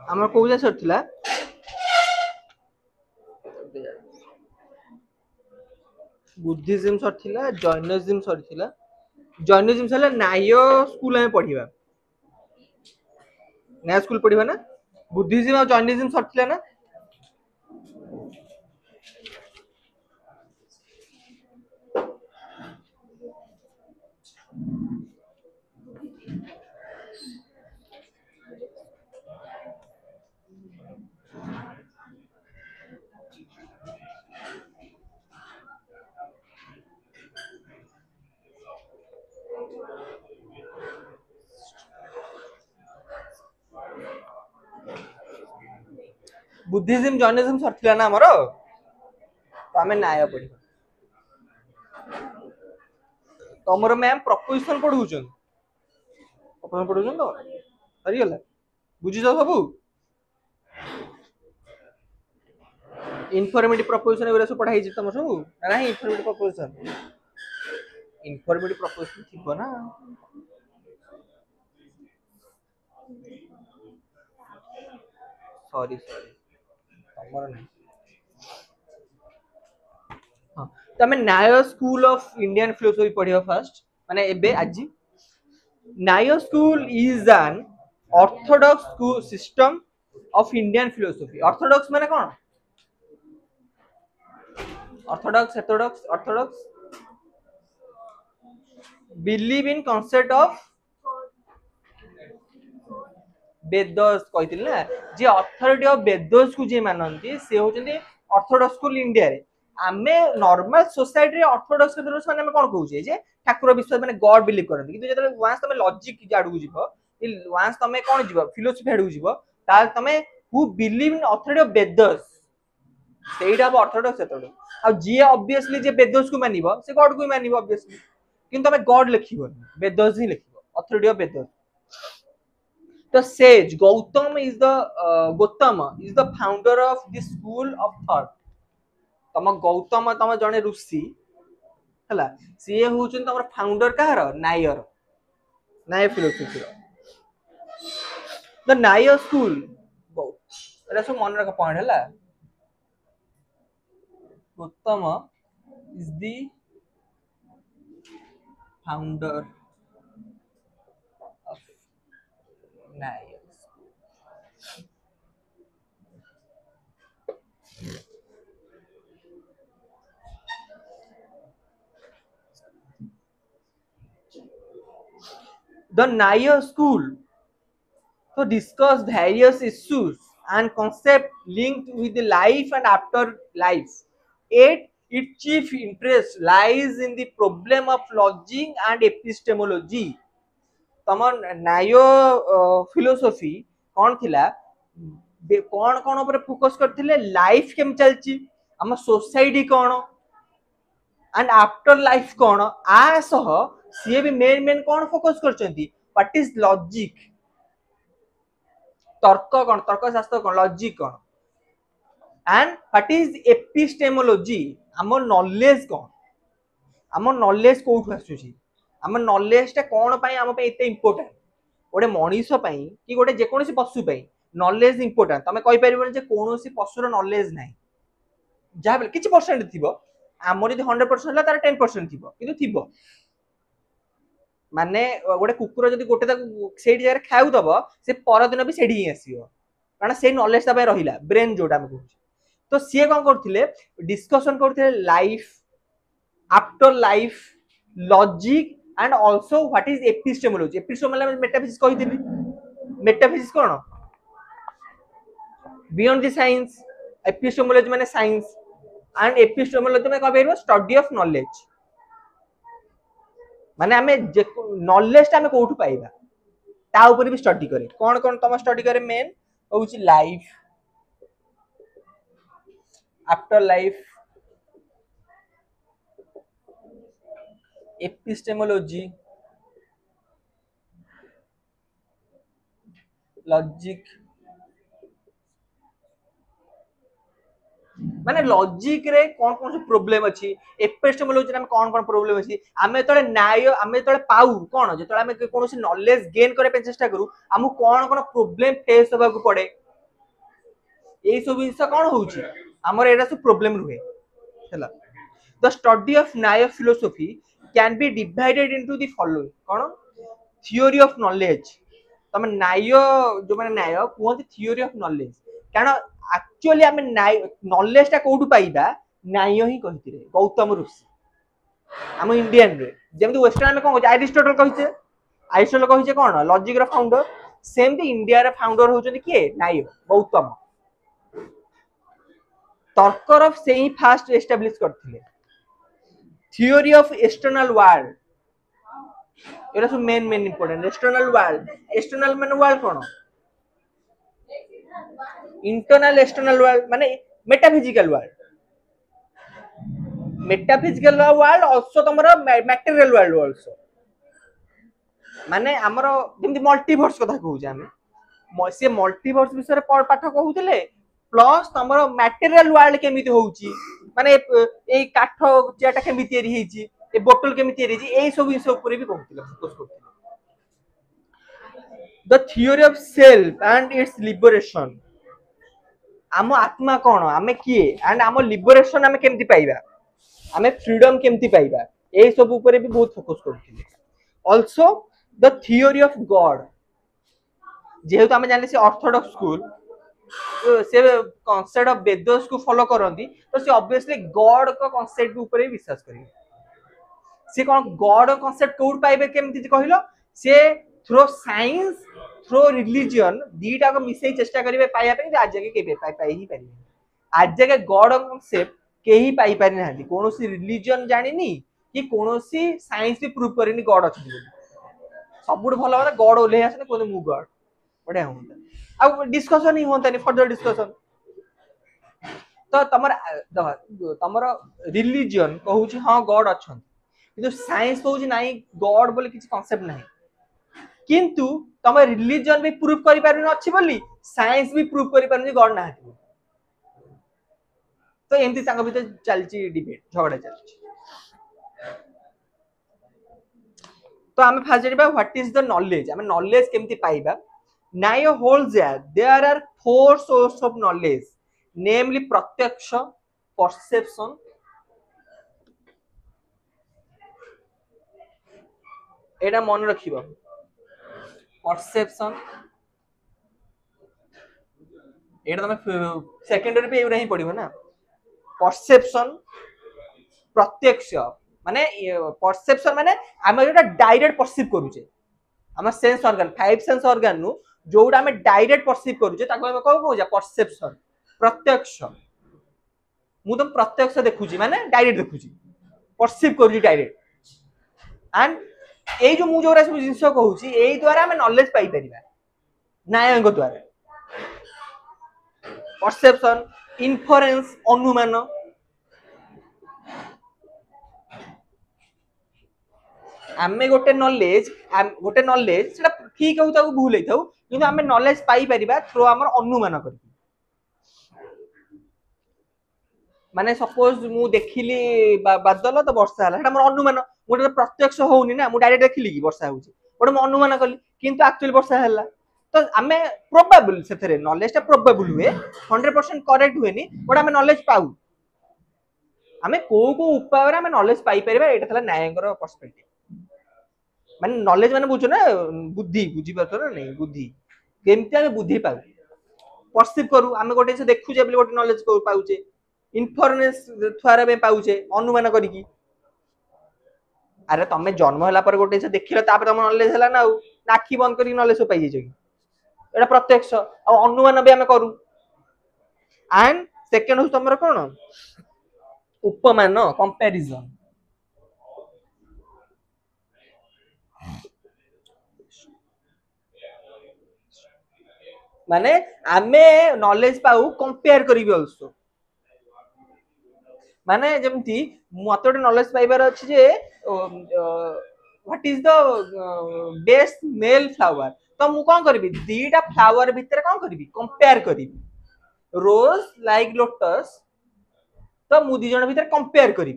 हमर कोउ जे सरथिला Buddhism सरथिला Jainism सरथिला Jainism सरले नायो स्कूल में पढ़िबा नया स्कूल पढ़िबा ना बुद्धिज्म और जैनिज्म सरथिला ना बुद्धिज्म जैनिज्म सरथिला ना हमरो तो हमें न्याय पढ़िबा तमरो मैम प्रपोजिशन पढौछन अपन पढौछन तो सरी गला बुझी जाओ सबू इनफॉर्मेटिव प्रपोजिशन एगुरा सब पढ़ाई तम सब ना नहीं इनफॉर्मेटिव प्रपोजिशन थिबो ना सॉरी सॉरी तमरो नहीं हां तमे Nyaya school of Indian philosophy पढ़ियो फर्स्ट माने एबे आजी Nyaya school is an orthodox school system of Indian philosophy orthodox माने कोन orthodox believe in concept of Vedas कहिथिल ना जे अथॉरिटी ऑफ वेदस को जे मानंती से होचंदी ऑर्थोडॉक्स स्कूल इंडिया रे आमे नॉर्मल सोसाइटी रे ऑर्थोडॉक्स के दरस माने कोन कहूचे जे ठाकुर विश्वास माने गॉड बिलीव करंती किंतु जतले वांस तमे लॉजिक जाडू को जीवो वांस तमे कोन जीवो फिलोसफी आडू जीवो ता तमे who believe in authority of Vedas सेइडा ऑर्थोडॉक्स एतडो आ जे ऑब्वियसली जे वेदस को मानिबो से गॉड को मानिबो ऑब्वियसली किंतु तमे गॉड लिखिबो वेदस ही लिखिबो authority of Vedas The sage Gautama is the founder of this school of thought. तम गौतम तम जने ऋषि हला सी होचन तमर founder Kahar Nair Nair philosophy the Nair school एटा सब मन रख पॉइंट हला Gautam is the founder of Nair The Nair school to discuss various issues and concepts linked with the life and after life. Yet, its chief interest lies in the problem of logic and epistemology. तमर नायो philosophy कौन थिला कौन कौन ऊपर focus करथिले life केम चलची हम society कौन एंड आफ्टर लाइफ कौन आ सह सी भी मेन कौन फोकस करचंती व्हाट इज लॉजिक तर्क कौन तर्क शास्त्र कौन लॉजिक कौन एंड व्हाट इज एपिस्टेमोलॉजी हमर नॉलेज कौन हमर नॉलेज कोठु आसुची हमर नॉलेज ता कौन पई हम पे इते इंपोर्टेंट गोटे मनीष पई कि गोटे जे कोनोसी पशु पई नॉलेज इंपोर्टेंट तमे कहि परिबो जे कोनोसी पशुर नॉलेज नाही जा बेल किछि परसेंट थिबो आमर यदि 100% होला तार 10% थिबो किंतु थिबो माने गोटे कुकुर जदि गोटे सेठी जगह खाऊ दबो से पर दिन भी सेठी ही आसीबो कारण से नॉलेज ता रहिला ब्रेन जोटा हम कहू तो सी कौन करथिले डिस्कशन करथिले life after life logic and also what is epistemology epistemology metaphysics कहिथिली मेटाफिजिक्स कोन बियॉन्ड द साइंस एपिस्टेमोलॉजी माने साइंस एंड एपिस्टेमोलॉजी में कहबो स्टडी ऑफ नॉलेज माने हमें नॉलेज ता हमें कोठु पाइबा ता ऊपर भी स्टडी करे कौन कौन तम स्टडी करे मेन होउची life after life epistemology logic माने लॉजिक रे कौन कौन से प्रॉब्लम अछि एपिस्टेमोलॉजी रे कौन कौन प्रॉब्लम अछि आमे तळे न्याय आमे तळे पाऊ कोन जेतळे आमे कोनोसी नॉलेज गेन करे पे चेष्टा करू हमु कोन कोन प्रॉब्लम फेस होबा को पड़े एई सब जिंस कोन होउची हमर एरा सब प्रॉब्लम रुहे हैला द स्टडी ऑफ न्याय philosophy can be divided into the following cone theory of knowledge तमे न्याय जो माने न्याय कोन थ्योरी ऑफ नॉलेज कारण एक्चुअली आमे न्याय नॉलेज ता कोठु पाइबा न्याय ही कहितिरे गौतम ऋषि हम इंडियन रे जेमति वेस्टर्न में कोन एरिस्टोटल कहिছে एरिस्टोटल कहिছে कोन लॉजिक रो फाउंडर सेम दी इंडिया रे फाउंडर होचनी के न्याय गौतम तर्कर से ही फास्ट एस्टैब्लिश करथिले थ्योरी ऑफ एक्सटर्नल वर्ल्ड एरा सब मेन मेन इंपोर्टेंट एक्सटर्नल माने वर्ल्ड कोन इंटरनल एक्सटर्नल वर्ल्ड माने मेटाफिजिकल वर्ल्ड आल्सो तमरो मटेरियल वर्ल्ड आल्सो माने हमरो जेमति मल्टीवर्स कथा कहू जे हमें से मल्टीवर्स विषय पाठ कहूतिले प्लस तमरो मटेरियल वर्ल्ड केमिति होउची माने ए काठ जेटा केमिति तयारी हेची ए बोतल केमिति तयारी हेची एई सब विषय ऊपर भी कहूतिले फोकस करथिले the theory of self and it's liberation आम आत्मा कौन आमे किए एंड आम लिबरेशन आमे केमती पाइबा आमे फ्रीडम केमती पाइबा ए सब ऊपर भी बहुत फोकस करथिले also the theory of God जेहेतु आमे जाने से ऑर्थोडॉक्स स्कूल से कांसेप्ट ऑफ वेदस को फॉलो करंती तो से ऑब्वियसली गॉड को कांसेप्ट के ऊपर ही विश्वास करिवे से कोन गॉड कांसेप्ट कोड पाइबे केमती कहलो से थ्रो साइंस थ्रो रिलीजन दीटा को मिसई चेष्टा करिवे पाइया पे आज जके के पाई ही पारि आज जके गॉड कांसेप्ट केही पाई पारि नाहंती कोनोसी रिलीजन जानिनी कि कोनोसी साइंस भी प्रूव करिनी गॉड अछि बोली सबुड भलो बात गॉड ओले आसने कोने मु गॉड बडे होंता अब डिस्कशन ही होंता नहीं फर्दर डिस्कशन तो तमर रिलीजन कहूची हां गॉड अछन किंतु साइंस कहूची नाही गॉड बोले किछि कांसेप्ट नाही किंतु तम रिलीजन भी प्रूफ करि पारु न अछि बोली साइंस भी प्रूफ करि पारु गॉड ना तो एमती संग भीतर चलची डिबेट झगड़ा चलची तो आमे फास्ट जरिबा व्हाट इज द नॉलेज आमे नॉलेज केमती पाइबा Nyaya holds that there are four source of knowledge namely प्रत्यक्ष परसेप्शन एटा मन रखिबा परसेप्शन एटा तमे सेकेंडरी पे एउरा ही पडिबो ना परसेप्शन प्रत्यक्ष माने परसेप्शन माने हम जोटा डायरेक्ट परसीव करूचे हम sense organ five sense organ नु जोटा हम डायरेक्ट परसीव करूचे ताको हम कहू जा परसेप्शन प्रत्यक्ष मु तो प्रत्यक्ष देखुची माने डायरेक्ट देखुची परसीव करूची डायरेक्ट एंड ए जो मु जोरा सब जिंस कहूची एई द्वारा हम नॉलेज पाई परिबा न्यायंग द्वारा परसेप्शन इन्फरेंस अनुमान आमे गोटे नॉलेज सेटा ठीक होउ ताको भूल हेथौ किंतु आमे नॉलेज पाई परिबा थ्रू हमर अनुमान करके माने सपोज मु देखिली बादल तो वर्षा हला सेटा हमर अनुमान गोटे प्रत्यक्ष होउनी ना मु डायरेक्ट देखिली कि वर्षा होउची गोटे मु अनुमान कली किंतु एक्चुअली वर्षा हला तो आमे प्रोबेबल सेथरे नॉलेज ता प्रोबेबल हुए 100% करेक्ट हुएनी बट आमे नॉलेज पाऊ आमे को उपाय रे आमे नॉलेज पाई परिबा एटा थला न्यायंगर पर्सपेक्टिव माने नॉलेज माने बुझो ना बुद्धि बुझी पातो ना नहीं बुद्धि केमती आमे बुद्धि पाऊ परसीव करू आमे गोटे से देखु जे गोटे नॉलेज को पाउचे इन्फॉर्मेशन थ्वारा में पाउचे अनुमान करिकी अरे तमे जन्म होला पर गोटे से देखिलो तापर तम नॉलेज हला ना आखी बंद करी नॉलेज पाई जे कि एटा प्रत्यक्ष आ अनुमान भी आमे करू एंड सेकंड हो तमरो कोन उपमान कंपैरिजन माने आमे नॉलेज पाऊ कंपेयर करिबी आल्सो माने जेमती मते गोटे नॉलेज पाइबार अछि जे what is the best male flower तो मु कोन करबी दीटा फ्लावर भीतर कोन करबी कंपेयर करबी रोज लाइक लोटस तो मु दी जण भितर कंपेयर करी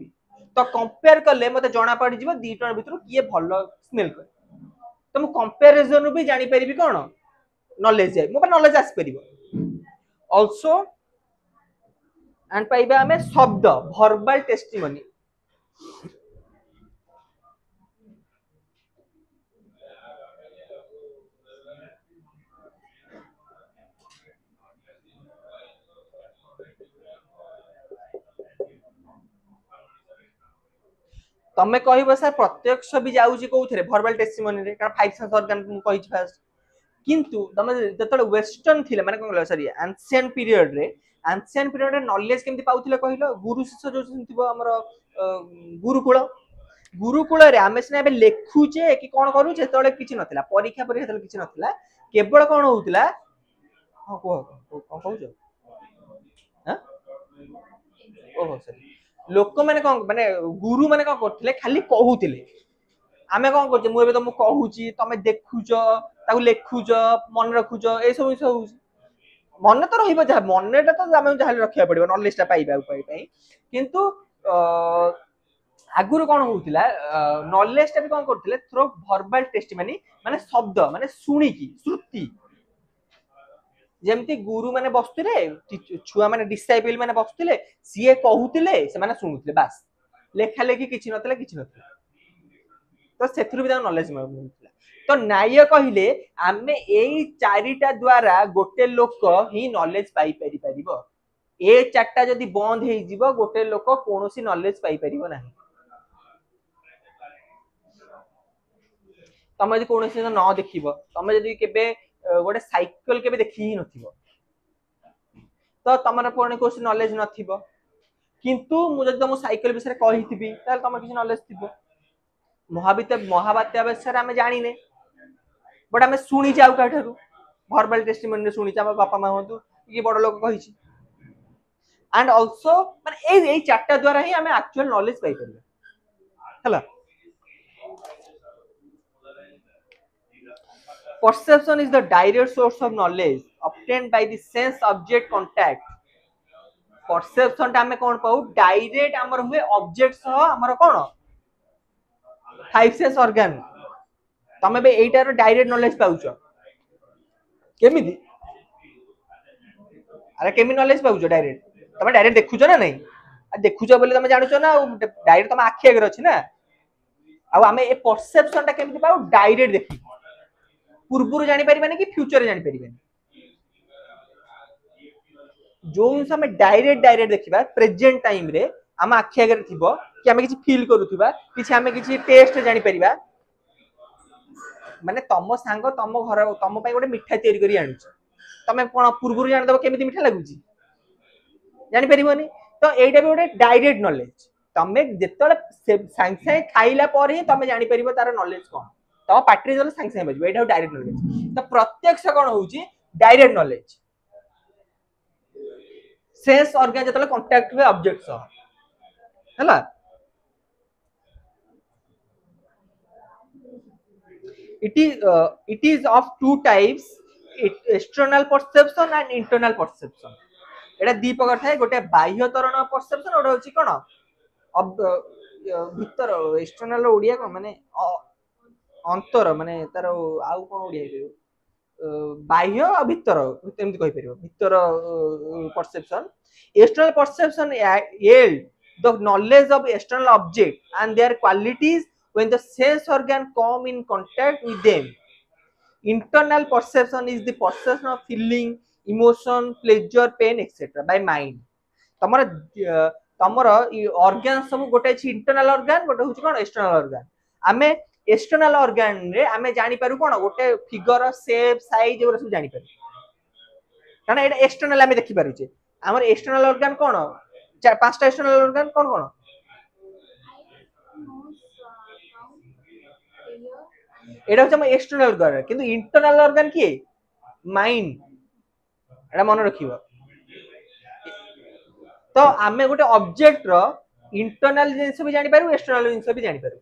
तो कंपेयर कले मते जना पड़ जिवो दी जण भितर किए भलो स्मेल करे तो मु कंपैरिजन भी जानि परिबी कोन नॉलेज है मो पर नॉलेज आस परिबो आल्सो एंड पाइबा हमें शब्द वर्बल टेस्टिमनी तमे कहबो सर प्रत्यक्ष भी जाउची कोउथरे वर्बल टेस्टिमनी रे कारण फाइव सेंस ऑर्गन मु कहि फास्ट किंतु तमे जतले वेस्टर्न थिले माने कोन सॉरी एंशिएंट पीरियड रे नॉलेज केमति पाउथिले कहिलो गुरु शिष्य जो थिबो हमर गुरुकुल रे आमे सिना बे लेखुचे कि कोन करूचे तळे किछि नथिला परीक्षा तळे किछि नथिला केवल कोन होउतिला हां को कोन कहउछ हां ओहो सॉरी लोक माने कोन माने गुरु माने कोन करथिले खाली कहउतिले आमे कोन करछे मु एबे तुमको कहूची तमे देखुछ ताकू लेखुछ मन रखुछ ए सब मन तो रहिबो जा मनटा तो आमे जा रखिया पड़िबो नॉलेजटा पाइबा उपाय पई किंतु आगुरु कोन होउतिला नॉलेजटा भी कोन करथिले थ्रो वर्बल टेस्टिमनी माने शब्द माने सुनी की श्रुति जेमती गुरु माने बसुतिले छुआ माने डिसाइपल माने बसुतिले सीए कहउतिले से माने सुनुतिले बस लेखा लेखि किछि नथिला तो सेथुरु भी नॉलेज मिलुतिला तो न्याय कहिले आमे एई चारिटा द्वारा गोटे लोक ही नॉलेज पाई परि परिबो ए चारटा जदी बंद हे जिवो गोटे लोक कोनोसी नॉलेज पाई परिबो नाही तमे जदी कोनोसी न देखिबो तमे जदी केबे गोटे साइकिल केबे देखि ही नथिबो तो तमरा कोन कोसी नॉलेज नथिबो किंतु मु जदी तुम साइकिल विषय कहिथिबी ताल तम किछि नॉलेज थिबो महाबात्या विषय आमे जानिने बट आमे सुनी जाउ काठारु वर्बल टेस्टिमनी रे सुनी जा बापा मा होतु कि बड़ लोक कहिछि एंड आल्सो माने ए चारटा द्वारा ही आमे एक्चुअल नॉलेज पाई परबे हला perception is the direct source of knowledge obtained by the sense object contact perception ता हमें कोन पाउ डायरेक्ट हमर हुए ऑब्जेक्ट सह हमर कोन फाइव सेंस ऑर्गन तमे बे एटा रो डायरेक्ट नॉलेज पाउछो केमिति अरे केमि नॉलेज पाउछो डायरेक्ट तमे डायरेक्ट देखुछो ना नहीं आ देखुछो बोले तमे जानुछो ना डायरेक्ट तमे आखि आगे अछि ना आ हमें ए परसेप्शन ता केमिति पाउ डायरेक्ट देखि पूर्वरु जानि परिबानी कि फ्यूचर जानि परिबानी जो हम डायरेक्ट देखिबा प्रेजेंट टाइम रे हम आखि आगे थिबो कि हमें किछि फील करूथिबा किछि हमें किछि टेस्ट जानि परिबा माने तम सांग तम घर तम पई गोटे मिठा तयारी करी आनुछ तमे कोन पूर्वरु जानि दबो केमिति मिठा लागुची जानि परिबोनी तो एटा भी गोटे डायरेक्ट नॉलेज तमे जेतले सांग सांग खाइला पर ही तमे जानि परिबो तार नॉलेज कोन तो पार्टी जले सांग सांग बजबो एटा डायरेक्ट नॉलेज तो प्रत्यक्ष कोन होउची डायरेक्ट नॉलेज सेंस ऑर्गन जतले कांटेक्ट हुए ऑब्जेक्ट सह हला it is of two types external perception and internal perception एटा दी प्रकार थाए गोटे बाह्य तरण परसेप्शन ओटा होची कोन भीतर एक्सटर्नल ओडिया कोन माने अंतर माने तार आउ कोन ओडिया हेबो बाह्य आ भीतर एमति कहि परिबो भीतर perception external perception yield the knowledge of external object and their qualities when the sense organ come in contact with them internal perception is the perception of feeling emotion pleasure pain etc by mind तमरा तमरा organ सब गोटे छि internal organ गोटे होछि कोन external organ आमे external organ रे आमे जानि पारु कोन गोटे फिगर शेप साइज एवरा सब जानि पारु कारण एटा external आमे देखि पारु छे हमर एक्सटर्नल ऑर्गन कोन चार पांचटा एक्सटर्नल ऑर्गन कोन कोन एटा हम एक्सटर्नल ऑर्गन किंतु इंटरनल ऑर्गन की माइंड एटा मन रखिबो तो आमे गोटे ऑब्जेक्ट रो इंटरनल जिंस भी जानि पारु एक्सटर्नल जिंस भी जानि पारु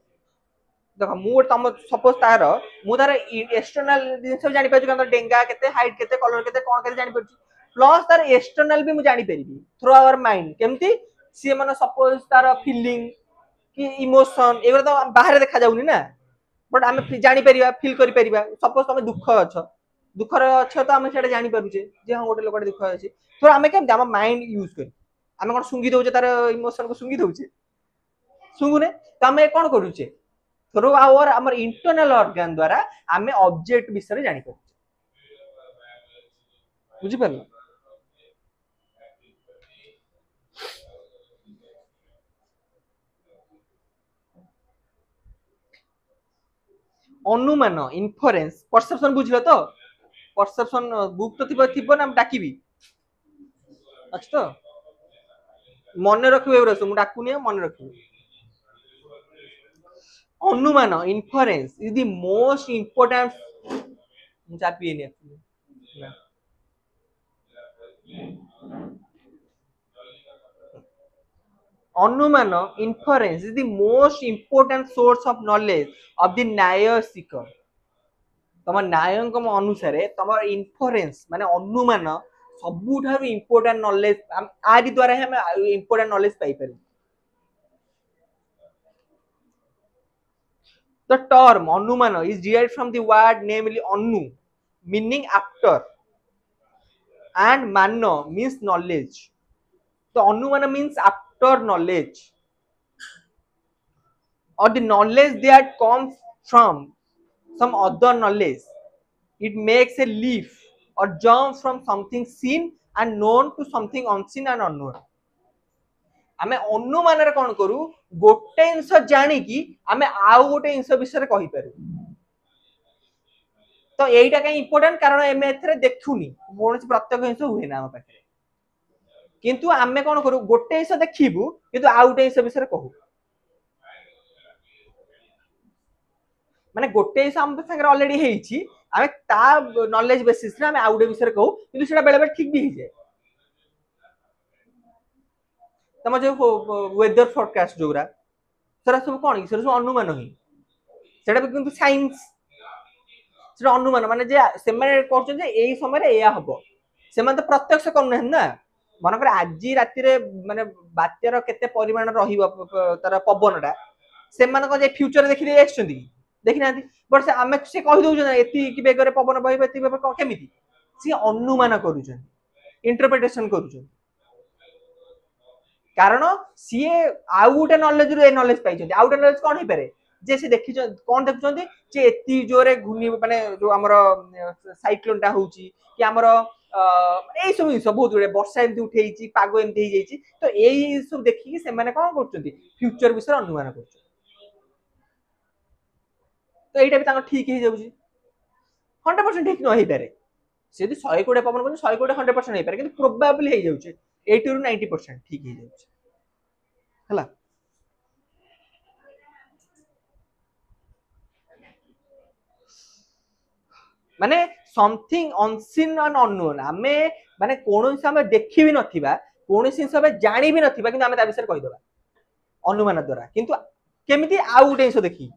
देखो मु तम सपोज तार मु तार एक्सटर्नल जिंस भी जानि पारु कारण डेंगा केते हाइट केते कलर केते कोन केते जानि पारु प्लस तार एक्सटर्नल भी मु जानि परिबी थ्रू आवर माइंड केमती सी माने सपोज तार फीलिंग कि इमोशन एगुरा तो बाहर देखा जाउनी ना, बट आम जानी परिबा फील करि परिबा। सपोज तुम दुख अछ, दुखर अछ तो आम सेटा जानी पारुचे जे हां गोटे लोकटे दुख अछि, तो आम केम आम माइंड यूज करी आम कोन सुंगी दउचे तार इमोशन को सुंगी दउचे, सुंगुने तो आम कोन करूचे थ्रू आवर हमर इंटरनल ऑर्गन द्वारा आम ऑब्जेक्ट विषय जानी पारुचे। बुझी पारल? अनुमान इनफरेन्स परसेप्शन बुझल तो? परसेप्शन बुक तो थिबो ना डाकिबी अच्छा तो मन रखिबे एबरा सब मु डाकुनी मन रखिबे। अनुमान inference is the most important चापी ना अनुमान inference is the most important source of knowledge of the न्याय seeker। तम न्यायक अनुसार तम इनफरेन्स माने अनुमान सबुठारु इंपोर्टेंट नॉलेज आदि द्वारा ही हम इंपोर्टेंट नॉलेज पाई पारे। The term anumana is derived from the word namely anu meaning after and mano means knowledge। So anumana means after knowledge or the knowledge that comes from some other knowledge। It makes a leap or jump from something seen and known to something unseen and unknown। आमे अनुमान रे कोन करू गोटे जिंस जानी कि आमे आउ गोटे जिंस विषय रे कहि पारू। तो एटा कहीं इंपोर्टेंट कारण एमे एथरे देखुनी कोन प्रत्यक्ष जिंस हुए ना हम पाखे, किंतु आमे कोन करू गोटे जिंस देखिबू किंतु आउ गोटे जिंस विषय रे कहू, माने गोटे जिंस हम संगे ऑलरेडी हेइची आमे ता नॉलेज बेसिस रे आमे आउ गोटे विषय रे कहू किंतु सेटा बेले बेले ठीक भी हे जाय। तम जो वेदर फोरकास्ट जोरा सेरा सब कोन सेरा सब अनुमान ही सेटा भी किंतु साइंस सेटा अनुमान माने जे से माने कहउछन जे एई समय रे एया हबो से माने तो प्रत्यक्ष करन है ना। मन कर आज राति रे माने बात्यार केते परिमाण रहिबो तार पवनटा से माने को जे फ्यूचर देखि दे आछंती देखि नांती, बट से आमे से कहि दउ जे एति कि बेगरे पवन बहिबे एति बेगरे केमिति से अनुमान करूछन इंटरप्रिटेशन करूछन कारण सीए आउ गोटे नॉलेज रे नॉलेज पाइछन आउ गोटे नॉलेज कोन हे पारे जे से देखि कोन देखुछन जे एति जोरे घुनी माने जो हमर साइक्लोन टा होउची कि हमर एई सब बहुत गुडे वर्षा एमती उठेइची पागो एमती हे जाइची तो एई सब देखि कि से माने कोन करछंती फ्यूचर विषय अनुमान करछन। तो एटा भी तांको ठीक हे जाउची 100% ठीक न हे पारे से यदि 100 कोड़े पवन कोन 100 कोड़े 100% हे पारे किंतु प्रोबेबली हे जाउची 80 ରୁ 90% ठीक हे जाउची हला। माने समथिंग अनसीन एंड अननोन आमे माने कोनोसी आमे देखि भी नथिबा कोनोसी सब जानि भी नथिबा किंतु आमे ता विषय कहि देबा अनुमान द्वारा किंतु केमिति आउ गुटे जिंस देखि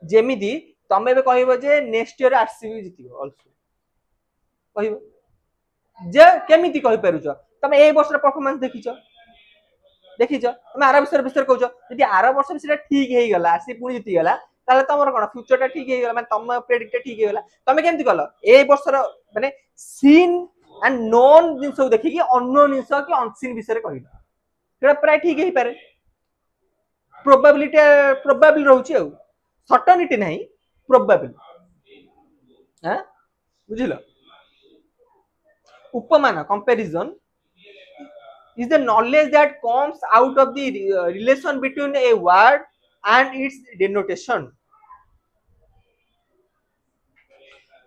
जेमिति तमे बे कहिबो जे नेक्स्ट ईयर आरसीबी जितिबो ऑल्सो कहिबो जे केमिति कहि पारुछ तमे ए वर्ष परफॉर्मेंस देखिछ देखिछ तमे आर विषय कहउछ यदि आर वर्ष विषय ठीक हे गला आरसीबी पुनी जिति गला ताले तमर कोन फ्यूचर टा ठीक हे गला माने तम प्रेडिक्ट ठीक हे गला तमे केमिति कल ए वर्षर माने सीन एंड नोन जिंस देखि कि अननोन जिंस कि अनसीन विषय कहिला सेटा प्राय ठीक हे पारे प्रोबेबिलिटी प्रोबेबल रहउची आ सर्टेनिटी नहीं प्रोबेबल हां बुझिलो। उपमान comparison is the knowledge that comes out of the relation between a word and its denotation।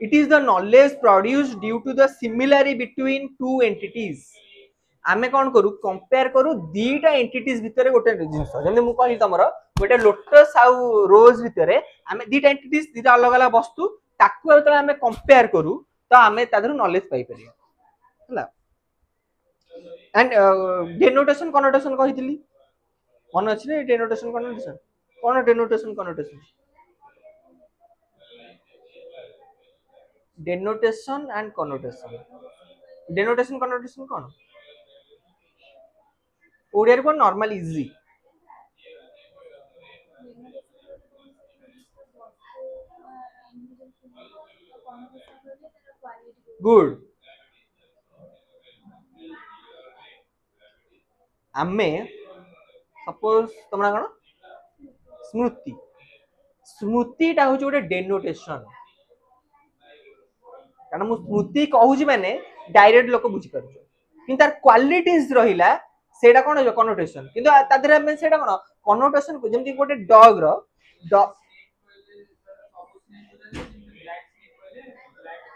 It is the knowledge produced due to the similarity between two entities। आमे कौन करू compare करू दीटा entities भितर गोटे जिंस जने मु कहि तमरो गोटे लोटस आउ रोज भितर आमे दीटा एंटिटीज दीटा अलग अलग वस्तु ताकू अतले आमे कंपेयर करू तो आमे तादर नॉलेज पाई परिया हला। एंड डेनोटेशन कनोटेशन कहितली मन अछि ने डेनोटेशन कनोटेशन कोन denotation connotation denotation and connotation denotation connotation कोन ओडिया को नॉर्मल इजी गुड आमे सपोज तुमरा कौन स्मृति स्मृतिटा हूँ गोटे डेनोटेशन कारण मु स्मृति कहूँ माने डायरेक्ट लोक बुझी पार कि तार क्वालिटीज रहिला सेटा कौन हो कनोटेशन किंतु ता देहरे हम सेटा कौन कनोटेशन को जेमति गोटे डॉग रो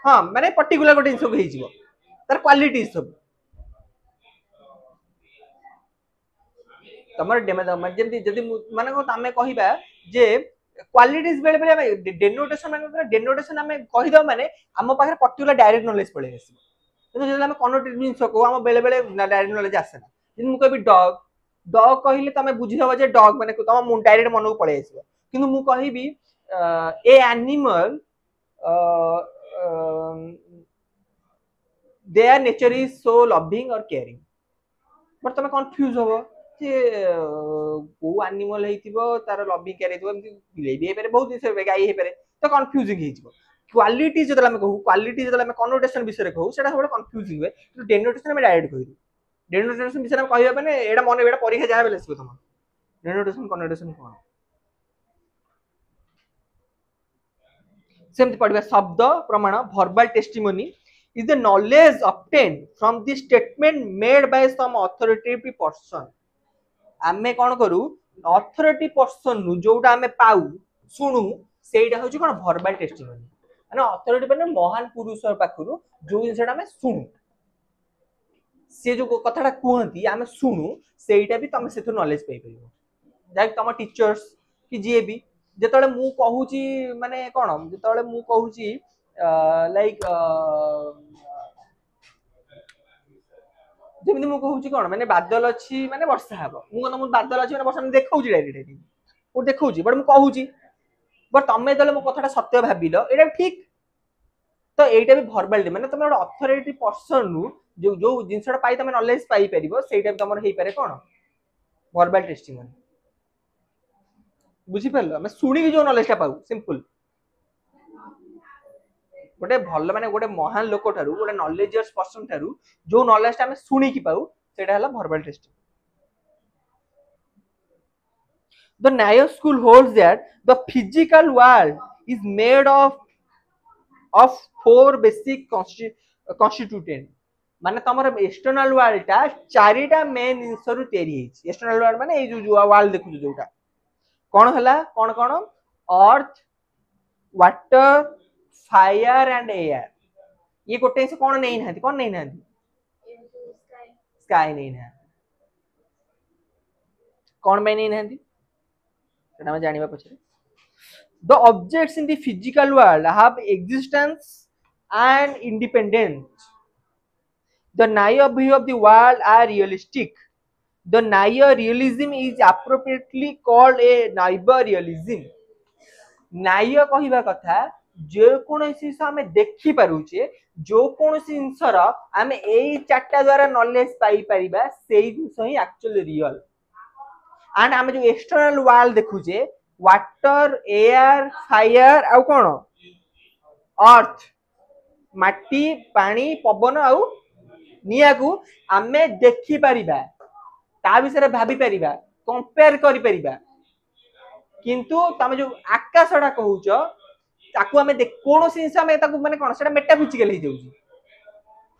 हाँ माने पर्टिकुलर गोटे जिंस को हेजिवो तार क्वालिटीज सब तमर जेमति जदि माने को तामे कहिबा जे क्वालिटीज बेले बेले डेनोटेशन माने डेनोटेशन हमें कहि दो माने हम पाखरे पर्टिकुलर डायरेक्ट नॉलेज पळे आसी किंतु जदि हम कनोटेड जिंस को हम बेले बेले डायरेक्ट नॉलेज आसे ना जदि मु कहबी डॉग डॉग कहिले तमे बुझी दबो जे डॉग माने तम डायरेक्ट मन को पळे आसीबो किंतु मु कहिबी a animal their nature is so loving or caring but तमे कंफ्यूज हो जे को एनिमल हेतिबो तार लविंग केयर हेतिबो एमति बिले भी हेपरे बहुत दिस गाई हेपरे तो कंफ्यूजिंग हेजिबो क्वालिटी जदि हम कहू क्वालिटी जदि हम कनोटेशन विषय रे कहू सेटा सब कंफ्यूजिंग हुए तो डेनोटेशन हम डायरेक्ट कहू डेनोटेशन विषय हम कहबा माने एडा मन एडा परीक्षा जा बेले सिबो तम डेनोटेशन कनोटेशन कोन सेमति पढिबा शब्द प्रमाण verbal testimony is the knowledge obtained from the statement made by some authoritative person आमे कोन करू अथॉरिटी पर्सन नु जोटा आमे पाऊ सुनु सेटा होची कोन वर्बल टेस्टिमोनी माने अथॉरिटी माने महान पुरुष पाखरु जो जिनसटा आमे सुनु से जो कथाटा कहंती आमे सुनु सेटा भी तमे सेथु नॉलेज पाई परिबो लाइक तम टीचर्स कि जे भी जेतले मु कहूची माने कोन जेतले मु कहूची लाइक जेमिति मु कहूची कोन माने बादल अछि माने वर्षा हबो मु कोन मु बादल अछि माने वर्षा देखौची डायरेक्ट ओ देखौची बट मु कहूची बट तमे जले मो कथाटा सत्य भाबिलो एटा ठीक तो एटा भी वर्बल माने तमे अथॉरिटी पर्सन नु जो जो जिंसटा पाई तमे नॉलेज पाई परिबो सेटा तमर हेई पारे कोन वर्बल टेस्टिमोनी बुझी पारलो मैं सुनी जो नॉलेज टा पाऊ सिंपल गोटे भल माने गोटे महान लोक ठारू गोटे नॉलेजियस पर्सन ठारू जो नॉलेज टा हमें सुनी की पाऊ सेटा हला verbal test the Nair school holds that the physical world is made of four basic constituent माने तमर एक्सटर्नल वर्ल्ड टा चारिटा मेन जिंसरु तयारी हेछि एक्सटर्नल वर्ल्ड माने ए जो वर्ल्ड देखु जोटा कौन हला कौन कौन earth water fire and air ये गोटे से कौन नहीं नांती कौन नहीं नांती स्काई नहीं ना कौन में नहीं नांती सेटा हम जानिबा पछरे the objects in the physical world have existence and independence the नायर view of the world are realistic The naive realism is appropriately called a naive realism. naive कहिबा कथा जे कोनोसी हमें देखि पारुचे जो कोनोसी जिंसर हमें एई चारटा द्वारा नॉलेज पाई परिबा सेई जिंस ही एक्चुअली रियल एंड हमें जो एक्सटर्नल वर्ल्ड देखुचे वाटर एयर फायर आउ कोन अर्थ माटी पानी पवन आउ निया को हमें देखि परिबा ता विषय भाभी परिबा कंपेयर करि परिबा किंतु तमे जो आकाशटा कहूच ताकू हमें देख कोनोसी जिंस हमें ताकू माने कोन सेटा मेटाफिजिकल हे जाउची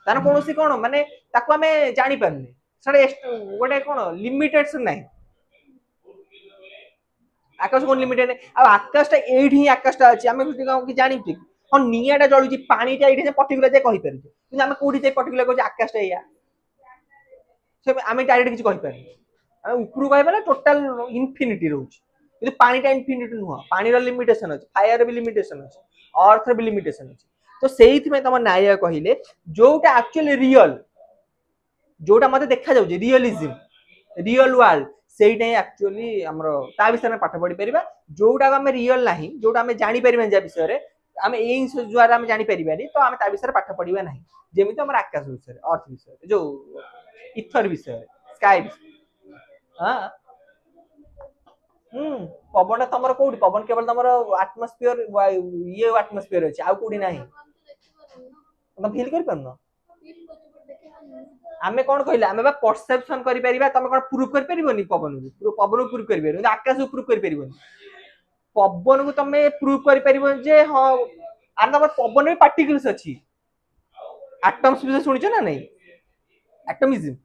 तान कोनोसी कोन माने ताकू हमें जानि परने सेटा गोटे कोन लिमिटेशन नाही आकाश कोन लिमिटेड आ आकाशटा एठी ही आकाशटा अछि हमें कि जानि कि हम नियाटा जळुची पानीटा एठी से पर्टिकुलर जे कहि परछु कि हमें कोडी जे पर्टिकुलर कहू आकाशटा या से हमें डायरेक्ट किसी कहि पारे हम ऊपर कहबा ना टोटल इन्फिनिटी रहउची किंतु पानीटा इन्फिनिटी नुह पानी रो लिमिटेशन अछि फायर भी लिमिटेशन अछि अर्थ भी लिमिटेशन अछि तो सेहित में तम नाय कहिले जोटा एक्चुअली रियल जोटा मते देखा जाउ रियलिज्म रियल वर्ल्ड सेइटा एक्चुअली हमरो ता विषय में पाठ पढी परिबा जोटा हम रियल नाही जोटा हम जानि परिबा जे विषय रे हम एई द्वारा हम जानि परिबानी तो हम ता विषय रे पाठ पढीबा नाही जेमिति हमर आकाश विषय अर्थ विषय जो इथर विषय स्काई हाँ हम्म पवन तमर कोठी पवन केवल तमर आटमोस्फियर ये आटमोस्फियर अछि आ कोठी नाही तम फील कर परनो आमे कोन कहले आमे बा परसेप्शन करि परिबा तमे कोन प्रूफ कर परिबोनी पवन को पवन को प्रूफ करि परिबो आकाश को प्रूफ करि परिबोनी पवन को तमे प्रूफ करि परिबो जे हां आर तमर पवन में पार्टिकल्स अछि एटम्स भी सुनिछ ना नहीं एटमिज्म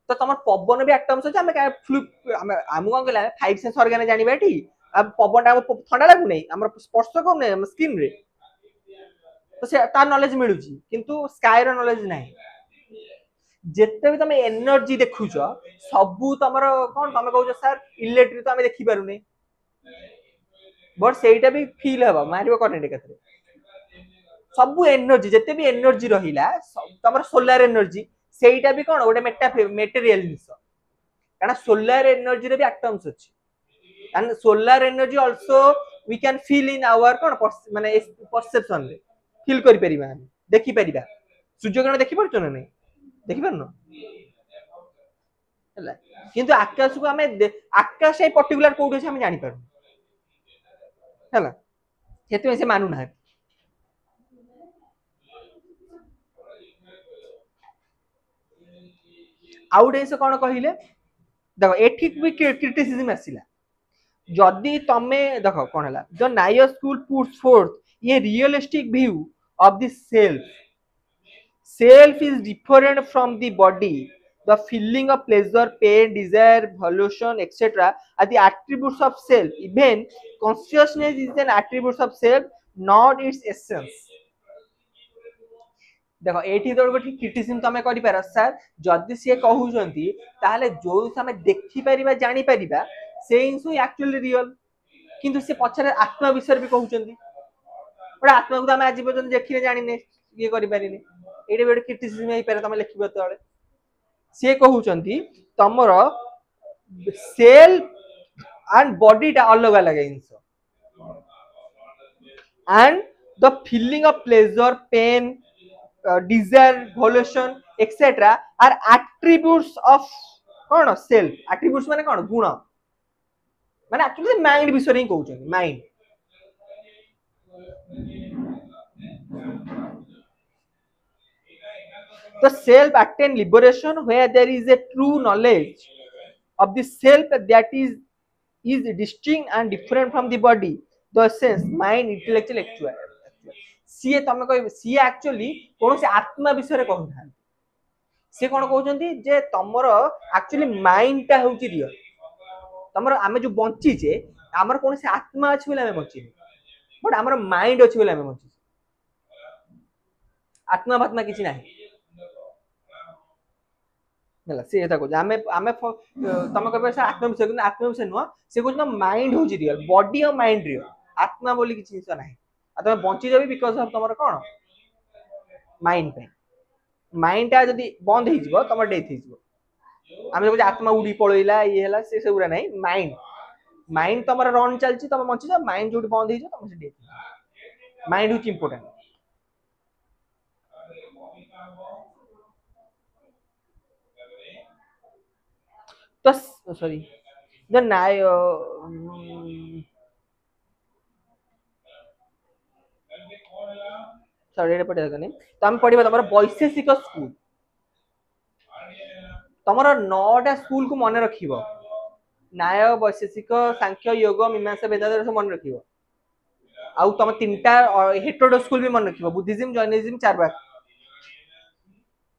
तो तमर पवन भी एटम्स अछि आमे फ्लूक आमे आमु कोन कहले फाइव सेंस ऑर्गन जानि बेटी अब पवन टा ठंडा लागु नै हमर स्पर्श को नै स्किन रे तो से तार नॉलेज मिलुची किंतु स्काई रो नॉलेज नाही जेते भी तमे एनर्जी देखुछ सबु तमर कोन तमे कहू सर इलेक्ट्रिक तो आमे देखि पारु नै बट सेटा भी फील हबा मारिबो करंट केतरे सबु एनर्जी जेते भी एनर्जी रहिला तमर सोलर एनर्जी सेटा भी कोन ओटे मेटेरियल जिंस कारण सोलर एनर्जी रे भी एटम्स अछि and solar energy also we can feel in our कोन माने परसेप्शन रे फील करि परिबा हम देखि परिबा सूर्य ग्रहण देखि परछो ना नै देखि परनो हला किंतु आकाश को हमें आकाश ए पर्टिकुलर कोड अछि हम जानि पारु हला हेतु से मानु ना आउट से कौन कहले देखो एठिक भी क्रिटिसिज्म आसिला जदि तमे देखो कौन है the Nair school puts forth ये realistic view of the self is different from the body the feeling of pleasure pain desire volition etc are the attributes of self even consciousness is an attribute of self not its essence देखो एठी तो गोटे criticism तमे करि पार sir जदि से कहउजंती ताले जो समय देखि परिबा जानि परिबा से इनसु एक्चुअली रियल किंतु से पछरे आत्मा विषय भी कहउजंती बड़ा आत्मा को हम आज पर्यंत देखिने जानिने ये करि पारिने एठी गोटे क्रिटिसिज्म हे पारे तमे लिखिबो तळे से कहउजंती तमर सेल एंड बॉडी टा अलग अलग इनसो and the feeling of pleasure pain desire volition etc are attributes of कौन सेल्फ attributes माने कौन गुण माने एक्चुअली माइंड विषय ही कहउछन mind the self attain liberation where there is a true knowledge of the self that is distinct and different from the body the sense mind intellectual actual CA तमे कह सी actually कौन से आत्मा विषय कहना सी कौन कहते जे तमर एक्चुअली माइंड टा हूँ रियल तमर आम जो बंचीचे आमर कौन से आत्मा अच्छी बोले बंची बट आमर माइंड अच्छी बोले बंची आत्मा भात्मा किसी ना सी कहते आम आम तुम कह आत्मा विषय नुह सी कहते माइंड हूँ रियल बॉडी और माइंड रियल आत्मा बोली किसी जिन ना तुम बंची जाबी बिकज ऑफ तुम कौन माइंड पे माइंड टा जदी बंद हो जिवो तुम डेथ हो आम जो आत्मा उड़ी पळैला ये हला से सबुरा नहीं माइंड माइंड तुम रन चलची तुम बंची जाओ माइंड जो बंद हो तुम से डेथ माइंड इज इंपोर्टेंट तो सॉरी द नाय सॉरी पढ़े तो आम पढ़ा तुम वैशेषिक स्कूल तुम नौटा स्कूल को मन रख न्याय वैशेषिक सांख्य योग मीमांसा वेदांत सब मन रख आउ तुम तीनटा हेटेरोडक्स स्कूल भी मन रख बुद्धिज्म जैनिज्म चारवाक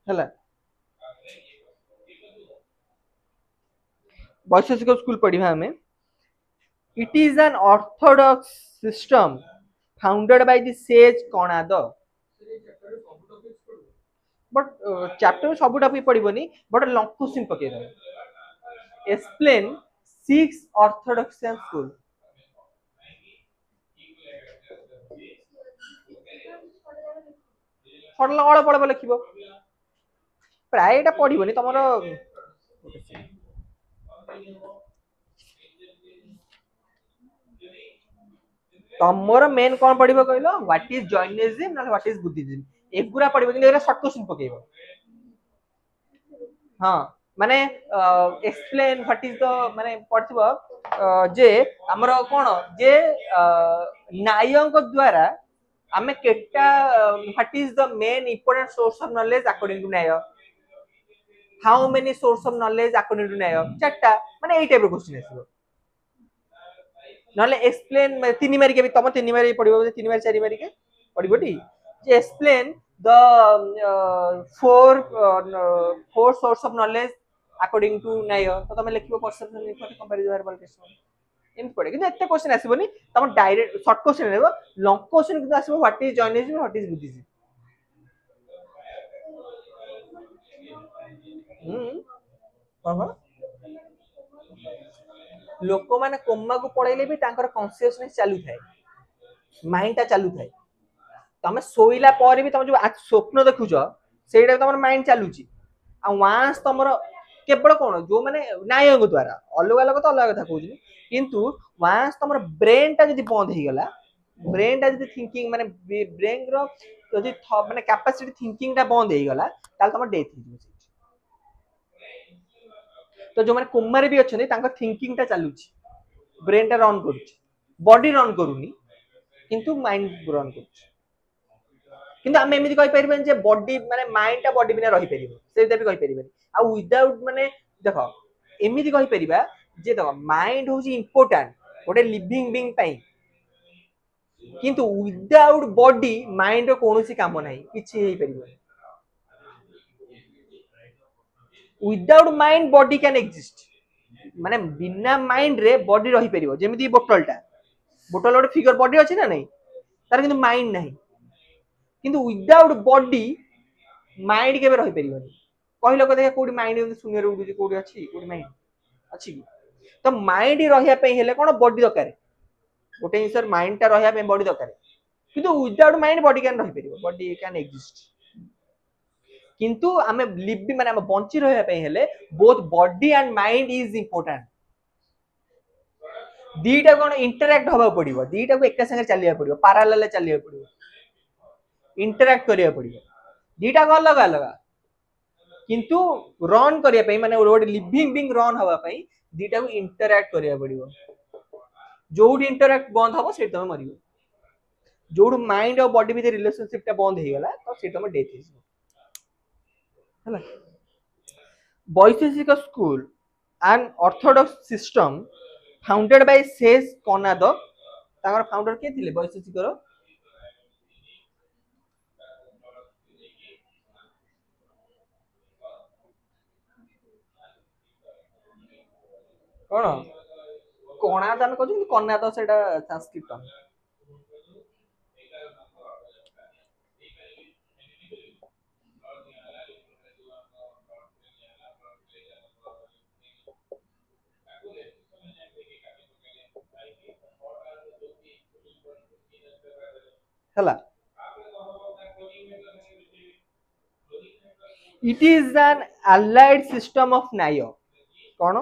है वैशेषिक स्कूल पढ़ा हमें it is an orthodox system founded by the sage Kanad but chapter sub topic पढ़बनी बट लॉन्ग क्वेश्चन पके दो एक्सप्लेन 6 ऑर्थोडॉक्सियन स्कूल पढ़ला अळ पढ़ब लिखिबो प्राय एटा पढ़बनी तमरो तमर मेन कौन पढ़िबो कहलो व्हाट इज जैनिज्म ना व्हाट इज बुद्धिज्म एगुरा पढ़िबो कि एरा शॉर्ट क्वेश्चन पकेइबो हां माने एक्सप्लेन व्हाट इज द माने पढ़थिबो जे हमर कोन जे नायक द्वारा आमे केटा what is the main important source of knowledge according to Nyaya how many source of knowledge according to Nyaya चारटा माने एई टाइप रो क्वेश्चन आसीबो नले एक्सप्लेन तीन मारी के भी तुम तीन मारी पड़िबो तीन मारी चार मारी के पड़िबो टी जे explain the four source of knowledge according to Nyaya तो तुम लिखिबो perception infer comparison verbal test इन पड़े किंतु एते क्वेश्चन आसीबोनी तुम डायरेक्ट शॉर्ट क्वेश्चन लेबो लॉन्ग क्वेश्चन किंतु आसीबो what is journalism what is Buddhism कह लोक माने कोमा को पढ़ाइले भी तांकर कॉन्शियसनेस चालू थाए माइंड ता चालू थाए तमे सोइला पर भी तमे जो स्वप्न देखुछ सेटा तमर माइंड चालूची आ वांस तमर केवल कोन जो माने नायक द्वारा अलग अलग तो अलग कथा कहूची किंतु वांस तमर ब्रेन ता जदी बंद हे गला ब्रेन ता जदी थिंकिंग माने ब्रेन रो जदी माने कैपेसिटी थिंकिंग ता बंद हे गला ताल तमर डेथ हे तो जो माने कोमारे भी अच्छे तांका थिंकिंग ता चालूची ब्रेन ता रन करूची बॉडी रन करूनी किंतु माइंड रन करूची किंतु हम एमिति कहि परिबेन जे बॉडी माने माइंड ता बॉडी बिना रहि परिबो सेटा भी कहि परिबेन आ विदाउट माने देखो एमिति कहि परिबा जे देखो माइंड होची इंपोर्टेंट गोटे लिविंग बीइंग पई किंतु विदाउट बॉडी माइंड रो कोनोसी काम नाही किछि हेई परिबो without mind body can exist माने बिना माइंड रे बॉडी रही परिबो जेमिति बोतलटा बोतल गोटे फिगर बॉडी अछि ना नहीं तार किंतु माइंड नाही किंतु विदाउट बॉडी माइंड केबे रही परिबोनी कहलो को देखा कोडी माइंड शून्य रे उडुची कोडी अछि कोडी माइंड अछि कि तो माइंड रहिया पे हेले कोन बॉडी दरकार गोटे इंसर माइंड ता रहिया पे बॉडी दरकार किंतु विदाउट माइंड बॉडी कैन रही परिबो बॉडी कैन एक्जिस्ट किंतु आमे लिव भी माने हम बंची रहया पे हेले both body and mind is important दीटा कोन इंटरैक्ट होबा पड़िबो दीटा को एका संगे चलिया पड़िबो पैरेलल चलिया पड़िबो इंटरैक्ट करिया पड़िबो दीटा को अलग अलग किंतु रन करिया पे माने रोड लिविंग बीइंग रन होबा पे दीटा को इंटरैक्ट करिया पड़िबो जोड इंटरैक्ट बंद होबो सेट तमे मरिबो जोड माइंड और बॉडी विथ रिलेशनशिप ता बंद हे गला तो सेट तमे डेथ हिसबो Vaisheshika school and orthodox system founded by sage Kanada तांगर फाउंडर के थिले वैशेषिक रो कोन कनाद हम कहू कनाद सेटा संस्कृत हला it is an allied system of nayo kono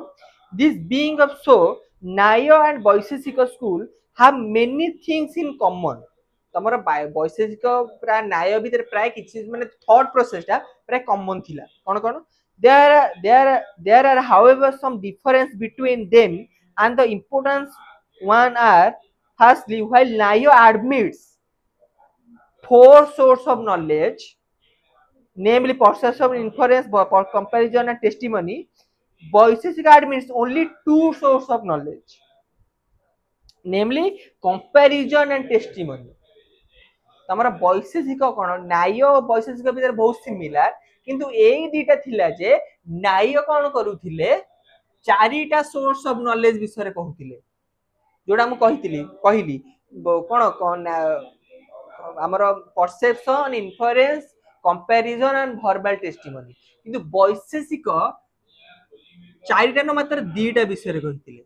this being of so nayo and vaisheshika school have many things in common तमर वैशेषिक प्राय न्याय भीतर प्राय किछि माने थॉट प्रोसेस ता प्राय कॉमन थिला कोन कोन there are however some difference between them and the importance one are firstly while nayo admits four source of knowledge namely perception inference comparison and testimony vaisheshika admits only two source of knowledge namely comparison and testimony तमरा वैशेषिक कोन न्याय और वैशेषिक भीतर बहुत similar किंतु एई दीटा थिला जे न्याय कोन करूथिले चारिटा source of knowledge विषय कहूथिले जोडा हम कहिली कोन कोन हमर perception inference comparison and verbal testimony किंतु वैशेषिक चारिटा न मात्र दीटा विषय कहिथिले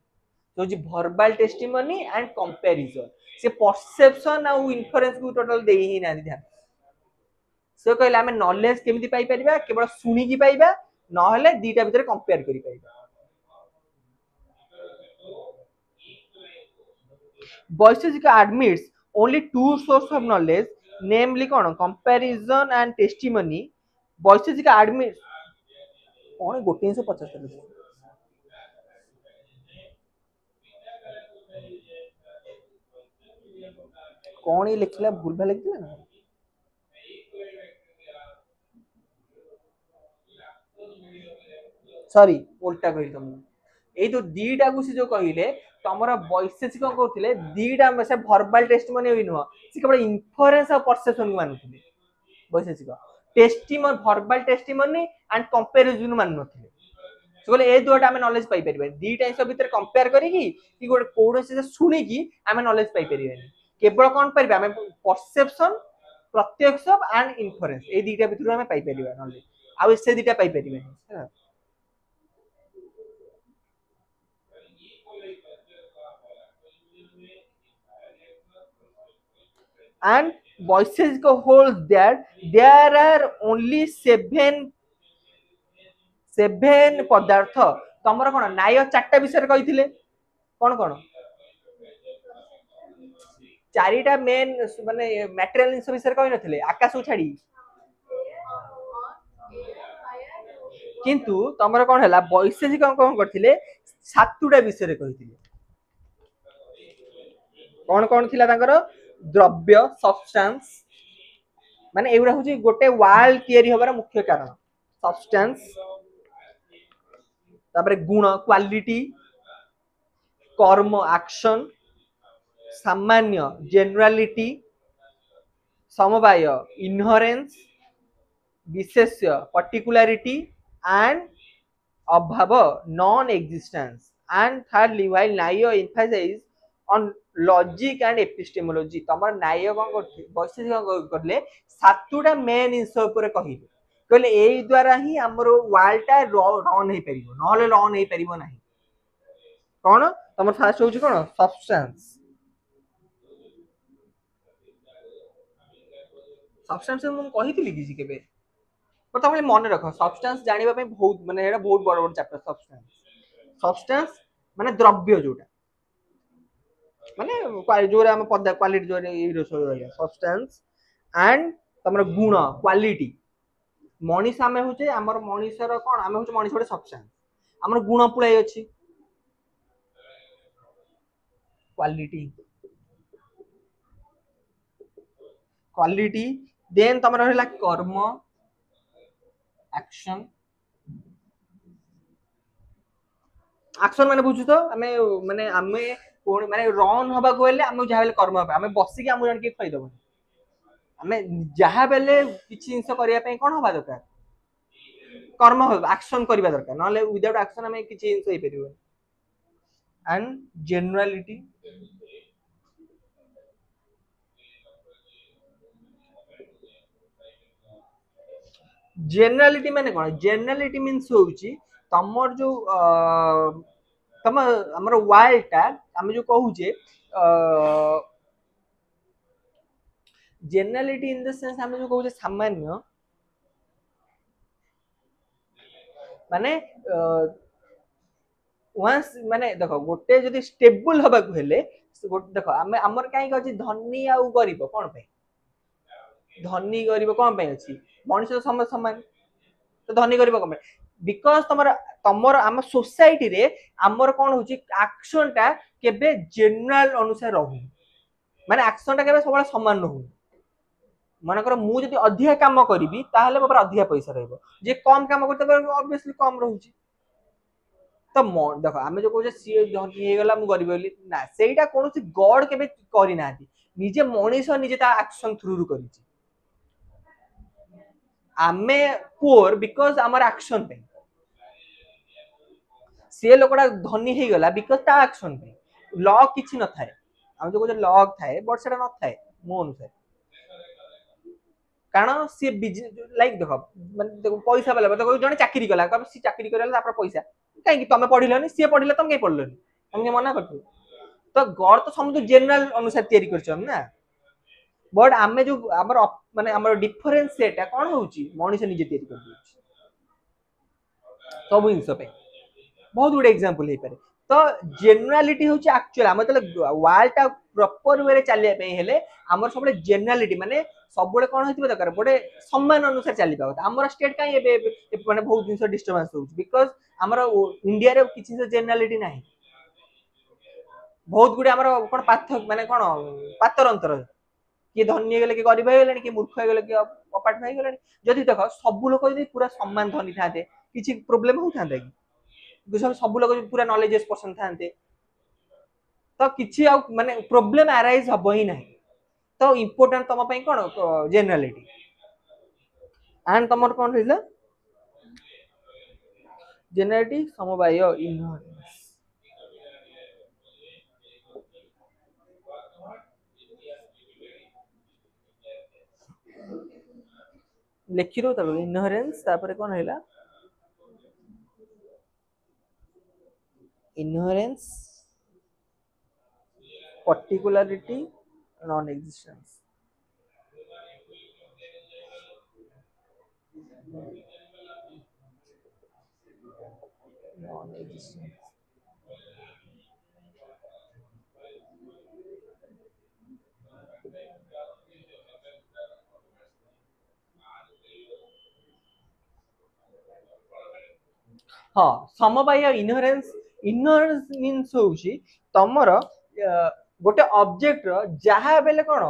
तो जे वर्बल टेस्टिमनी एंड कंपैरिजन से परसेप्शन आ इन्फरेंस को टोटल देई ही ना ध्यान से कहले हमें नॉलेज केमिति पाई परिबा केवल सुनी की पाइबा न हले दीटा भीतर कंपेयर करि पाइबा वैशेषिक admits only two source of knowledge namely cone comparison and testimony Vaisheshika admits कौन 375 कौन ये लिखला भूल भाल लिख दिला ना सॉरी उल्टा कहि तुम ए तो दीटा को से जो कहिले तमरा वैशेषिक करथिले दीटा से वर्बल टेस्टिमोनी होई नुह से केवल इन्फरेंस और परसेप्शन को मानुथिले Vaisheshika testimony verbal testimony and comparison मानुथिले से बोले ए दुटा आम नॉलेज पाई परिबे दीटा सब भीतर कंपेयर करिकी कि गोटे कोनोसी से सुनी की आम नॉलेज पाई परिबे केवल कोन परिबे आम परसेप्शन प्रत्यक्ष एंड इन्फरेंस ए दीटा भीतर आम पाई परिबे नॉलेज आ से दीटा पाई परिबे and Boyce's holds that there are only seven पदार्थ तमर कोन नाय चारटा विषय कहिथिले कोन कोन चारिटा मेन माने मटेरियल जिंस विषय कहि नथिले आकाश छाड़ी किंतु तमर कोन हला वैशेषिक कोन करथिले सातुटा विषय कहिथिले कोन कोन थिला तांकर द्रव्य सब्सटेंस माने एउरा होची गोटे वाल तयारी होबार मुख्य कारण सब्सटेंस तापरे गुण क्वालिटी कर्म एक्शन सामान्य जेनरालिटी समवाय इनहेरेंस विशेष्य पर्टिकुलारिटी एंड अभाव non existence and thirdly while Nayo emphasizes on logic and epistemology तमर Nayo कोन करथि वैशेषिक कोन करले सातुटा मेन इंस ऊपर कहिले कहले एई द्वारा ही हमरो वालटा रन हे परिबो नहले रन हे परिबो नाही कोन तमर फास्ट होची कोन सब्सटेंस सब्सटेंस हम कहितली किसी केबे पर तमरे मन रख सब्सटेंस जानिबा पे बहुत माने एटा बहुत बड़ बड़ चैप्टर सब्सटेंस माने द्रव्य जोटा माने जोरे हम पद क्वालिटी जोरे इरो रहया सब्सटेंस एंड तमर गुण क्वालिटी मनीष आमे होचे हमर मनीषर कोन आमे होचे मनीष गोटे सब्सटेंस हमर गुण पुळाई अछि क्वालिटी देन तमर रहला कर्म एक्शन एक्शन माने बुझु तो आमे कोन माने रन होबा को हेले आमे जाहेले कर्म होबा आमे बसी के आमे जन के खै दबो आमे जहा बेले किछि इंस करिया पे कोन होबा दरकार कर्म होबा एक्शन करिबा दरकार नले विदाउट एक्शन आमे किछि इंस होई परिबो एंड जनरलिटी जनरलिटी माने कोन जनरलिटी मींस होउची तमर जो तम हमर वाइल्डटा हम जो कहूचे जनरलिटी इन द सेंस हम जो कहूचे सामान्य माने वंस माने देखो गोटे जदी स्टेबल होबा को हेले देखो हम हमर काई कहछि धनी आ गरीब कोन पे धनी गरीब कोन पे अछि मनुष्य सम समान तो धनी गरीब कोन पे बिकॉज तमर आम सोसाइटी रे आमर कोन होची एक्शन टा केबे जनरल अनुसार रहू माने एक्शन टा केबे सबला समान रहू माने कर मु जदी अधिक काम करिवि ताहले मोर अधिक पैसा रहबो जे कम काम करते ऑब्वियसली कम रहूची तो देखो आम जो कहूँ सी धनी हे गला मु गरीब बोली ना सेटा कोनोसी गॉड केबे करि नाथि निजे मनीष निजे ता एक्शन थ्रू रु करिछि आमे पुअर बिकॉज आमर एक्शन पे से लोकटा धनी हे गला बिकॉज ता एक्शन पे लॉ किछि न थाए हम जो कहू लॉ थाए बट सेटा न थाए मो अनुसार कारण सी लाइक देखो माने देखो पैसा वाला देखो जने चाकरी कला कब सी चाकरी करला तापर पैसा काई तमे पढिलनी सी पढिला तमे काई पढलनी हम के मना करथु तो गॉड तो समुद्र जनरल अनुसार तयारी करछन ना बट आमे जो हमर माने हमर डिफरेंस सेटा कोन होउची मनीष निजे तयारी कर दोची सब इनस पे बहुत गुड एग्जांपल हे पारे तो जेनुआलिटी हूँ एक्चुअल आम जो वर्ल्डटा प्रॉपर वे चलिए आम सब जेनुआलिटी माने सब कौन हो दरकार गोटे सम्मान अनुसार चली पाता आम स्टेट कहीं माने बहुत जिन डिस्टर्बांस हो बिकज आम इंडिया किसी जेनुआलिटी ना बहुत गुड़े आम कौन पार्थ माने कौन पातर अंतर किए धनी गले कि गरीब हो किए मूर्ख हो गले कि अपाठ हो जदि देख सब लोग पूरा सम्मान धनी था किसी प्रोब्लेम होता कि सब लोग पूरा नॉलेजेस पर्सन था तो किसी माने प्रोब्लेम अराइज हम ही ना तो इम्पोर्टेंट तुम कौन जेनुआलिटी एंड तुम कौन रहा जेनुआलिटी समवाय इनहेरेंस लिखि दो इनहेरेंस कौन रहा इनहेरेंस particularity non existence non existence हाँ समवाय इनहेरेंस इनहेरेंस मीन्स होउची तमर गोटे ऑब्जेक्ट रो जहा बेले कोन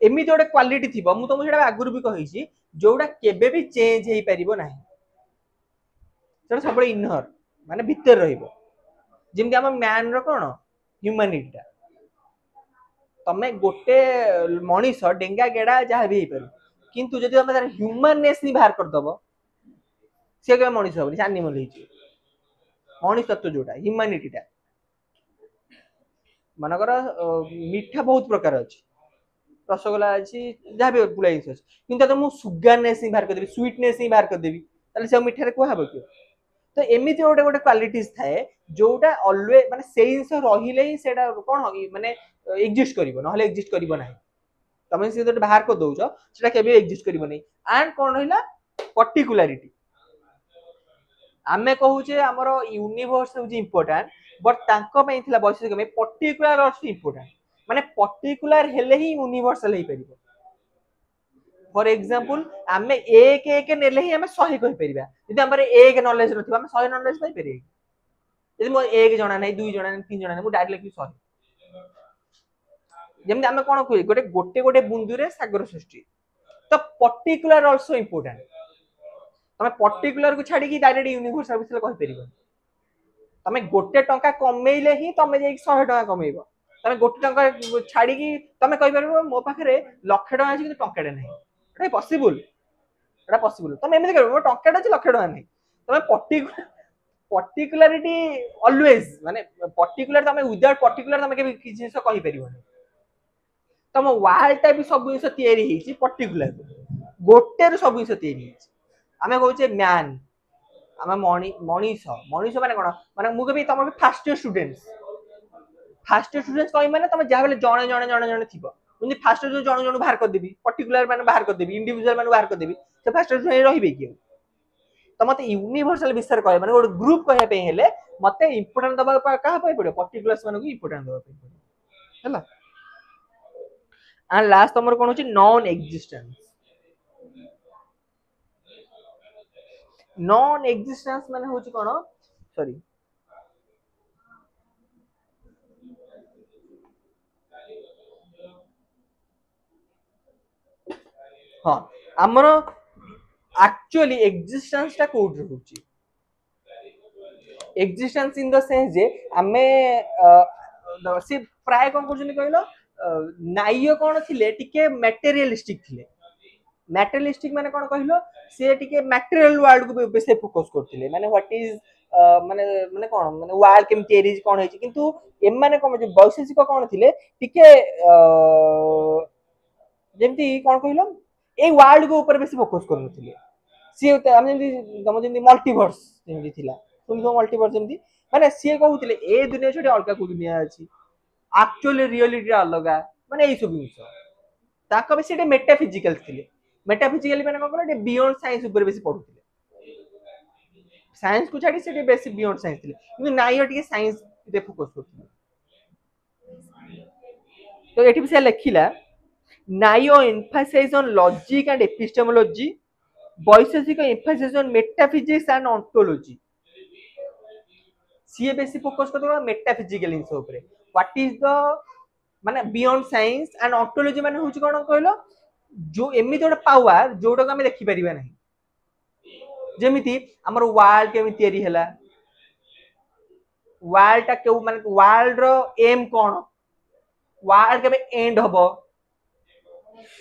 एमिति गोटे क्वालिटी थिबो मु तुमको सेटा आगुरु भी कहिछि जोडा केबे भी चेंज हेई परिबो नाही सेटा सब इनहर माने भीतर रहिबो जेमति हम मैन रो कोन ह्यूमैनिटी ता तमे गोटे मनीष डेंगा गेडा जहा भी हेई पारु किंतु जदि हम तार ह्यूमननेस नि बाहर कर दबो से के मनीष होबनी एनिमल हेछि मनीष तत्व जोटा ह्यूमैनिटी ता मनकर मीठा बहुत प्रकार अछि रसगोला अच्छी जहाँ भी पुला जिन अच्छी कि मुझे सुगारनेस ही बाहर करदेवी स्वीटनेस ही बाहर करदेवी से मिठार कहब कि तो एमती गोटे गोटे क्वालिटीज थाए जोटा अलवेज माने से जिन रहिले ही सेटा कौन माने एक्जिस्ट करिवो नहले एक्जिस्ट करिवो नाही तमे से जो बाहर कर दउछ सेटा केबे एक्जिस्ट करिवो नाही एंड कौन रहिला पर्टिकुलारिटी आमे कहूचे हमर यूनिवर्स इज इंपोर्टेंट बट तांको पे थिला वैशिष्ट्य में पर्टिकुलर इज इंपोर्टेंट माने पर्टिकुलर हेले ही यूनिवर्सल हे परिबो फॉर एग्जांपल आमे एक एक नेले ही हमें 100 कहि परिबा यदि हमरे एक नॉलेज रथिबा हमें 100 नॉलेज पाई परिबे यदि मो एक जना नै दुई जना नै तीन जना नै मु डायरेक्ट लिखि 100 जेमि आमे कोन कहि गोटे गोटे गोटे बुंदु रे सागर सृष्टि तो पर्टिकुलर आल्सो इंपोर्टेंट तमे पर्टिकुलर को छाडी कि डायरेक्ट यूनिवर्सल विषय कहि परिबो तमे गोटे टंका कमेइले ही तमे जे 100 टंका कमेइबो तमे गोटे टंका छाडी कि तमे कहि परबो मो पाखरे लाख टंका अछि कि टंकाडे नै एटा पॉसिबल एटा पॉसिबल तमे एमि करबो टंकाडे अछि लाख टंका नै तमे पर्टिकुलरिटी ऑलवेज माने पर्टिकुलर तमे विदाउट पर्टिकुलर तमे के किछि जिंस कहि परिबो नै तम वर्ल्ड टा भी सब जिंस तयारी हिची पर्टिकुलर गोटे रो सब जिंस तयारी हिची आमे कहउचे मैन आमे मनीष मनीष माने कोन माने मु कभी तम फर्स्ट ईयर स्टूडेंट्स कहि माने तमे जा बेले जणे जणे जणे जणे थिबो मुनि फर्स्ट ईयर जणे जणे बाहर कर देबी पर्टिकुलर माने बाहर कर देबी इंडिविजुअल माने बाहर कर देबी से फर्स्ट ईयर रहिबे कि तो मते यूनिवर्सल विषय कहे माने गोटे ग्रुप कहे पे हेले मते इंपोर्टेंट दबा कहा पे पड़े पर्टिकुलर्स माने को इंपोर्टेंट दबा पे पड़े हैला एंड लास्ट तमर कोन होची नॉन एक्जिस्टेंस माने होची कोन सॉरी हाँ आमर एक्चुअली एक्जिस्टेंस टा कोड होची एक्जिस्टेंस इन द सेंस जे आमे से प्राय कोन करजनी कहलो नाइयो कोन थिले टिके मटेरियलिस्टिक थिले मटेरियलिस्टिक माने कोन कहलो से टिके मटेरियल वर्ल्ड को बेसे फोकस करथिले माने व्हाट इज माने माने कोन माने वर्ल्ड केम तेरीज कोन होची किंतु एम माने कोन वैशेषिक कोन थिले टिके जेमती कोन कहलो ए वर्ल्ड को ऊपर बेसी फोकस करनथिले सी हम जेमती तम जेमती मल्टीवर्स जेमती थिला तुम तो मल्टीवर्स जेमती माने सी कहउथिले ए दुनिया छोटे अलगा को दुनिया अछि एक्चुअली रियलिटी अलगा माने ए सब जिंस ताका बेसी एटे मेटाफिजिकल थिले मेटाफिजिकली माने कोन बियॉन्ड साइंस ऊपर बेसी पढुथिले साइंस को छाड़ी से बेसी बियॉन्ड साइंस थे कि नाइयो टिके साइंस रे फोकस करथिले तो एठी भी से लिखिला नाइयो emphasise on logic and epistemology Vaisheshika emphasise on metaphysics and ontology CA बेसी फोकस करतो मेटाफिजिकल जिंस ऊपर व्हाट इज द माने बियॉन्ड साइंस एंड ऑन्टोलॉजी माने होची कोन कहलो जो एमिति गोटे पावर जोटा को हम देखि परिबा नहीं जेमिति हमर वर्ल्ड केमि तयारी हला वर्ल्ड टा के माने वर्ल्ड रो एम कोन वर्ल्ड केबे एंड हबो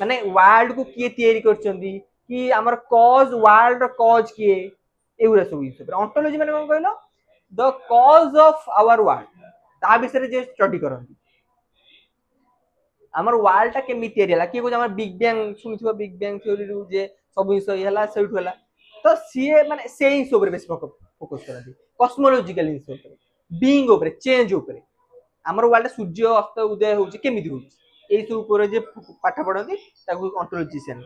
माने वर्ल्ड को किए तयारी करचंदी कि हमर कॉज वर्ल्ड रो कॉज किए एउरा सब इस ऑन्टोलॉजी माने कोन कहलो the cause of our world ता विषय जे स्टडी करंती हमर वर्ल्ड टा केमि तयारी हला कि को हमर बिग बैंग सुनिथिबो बिग बैंग थ्योरी रु जे सब विषय हला सेउठ हला तो सीए माने से ही ऊपर बेस फोकस करती कॉस्मोलॉजिकल इन ऊपर बीइंग ऊपर चेंज ऊपर हमर वर्ल्ड सूर्य अस्त उदय होची केमिति होची एई सब ऊपर जे पाठ पढंती ताकू ऑन्टोलॉजिशियन